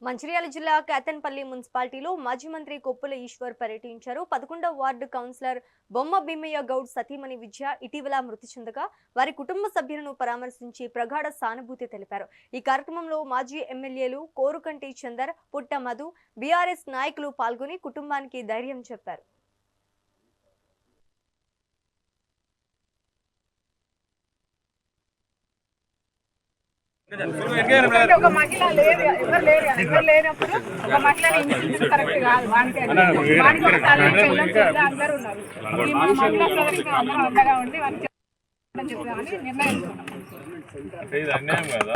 మంచిర్యాల జిల్లా కేతన్పల్లి మున్సిపాలిటీలో మాజీ మంత్రి కొప్పుల ఈశ్వర్ పర్యటించారు. 11వ వార్డు కౌన్సిలర్ బొమ్మ భీమయ్య గౌడ్ సతీమణి విద్య ఇటీవల మృతి చెందగా వారి కుటుంబ సభ్యులను పరామర్శించి ప్రగాఢ సానుభూతి తెలిపారు. ఈ కార్యక్రమంలో మాజీ ఎమ్మెల్యేలు కోరుకంటి చందర్, పుట్ట మధు, బీఆర్ఎస్ నాయకులు పాల్గొని కుటుంబానికి ధైర్యం చెప్పారు. ఒక మహిళ ఎవరు లేనప్పుడు ఒక మహిళ కరెక్ట్ కాదు. అందరూ ఉన్నారు. ఈ మహిళా సదస్సుకు అందరూ అండగా ఉండి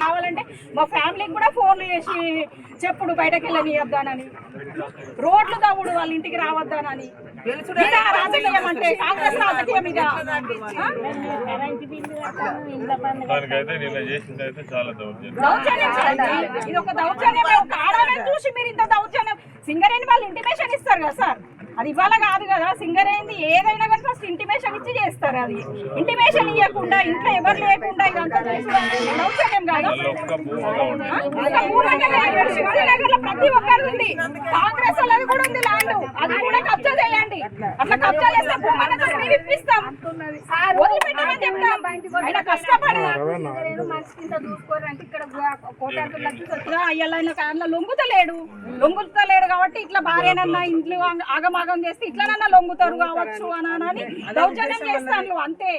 కావాలంటే మా ఫ్యామిలీకి కూడా ఫోన్లు చేసి చెప్పుడు బయటకు వెళ్ళనియొద్దానని, రోడ్లు తవ్వుడు వాళ్ళ ఇంటికి రావద్దానని. రాజకీయం అంటే కాంగ్రెస్ రాజకీయం ఇది ఒక దౌర్జన్యం. ఒక ఆడవాళ్ళని చూసి మీరు ఇంత దౌర్జన్యం. సింగరేణి వాళ్ళు ఇంటిమేషన్ ఇస్తారు కదా సార్, అది ఇవాళ కాదు కదా. సింగరేణి ఏదైనా కానీ ఫస్ట్ ఇంటిమేషన్ ఇచ్చి చేస్తారు. అది ఇంటిమేషన్ ఇవ్వకుండా ఇంట్లో ఎవరు లేకుండా ఇదంతా దౌర్జన్యం కాదు. ప్రతి ఒక్కరు ఉంది, కాంగ్రెస్ వాళ్ళది కూడా ఉంది ల్యాండ్, అది కూడా కబ్జా చేయండి. అట్లా కబ్జా చేస్తే భూమి ఇప్పిస్తాం, వదిలిపెట్టమని చెప్తాం. ఆయన కష్టపడి అయ్యా లొంగుతలేడు కాబట్టి ఇట్లా భార్యనన్నా ఇంట్లో ఆగమాగం చేస్తే ఇట్లనన్నా లొంగుతారు కావచ్చు అని దౌర్జన్యం చేస్తాను అంతే.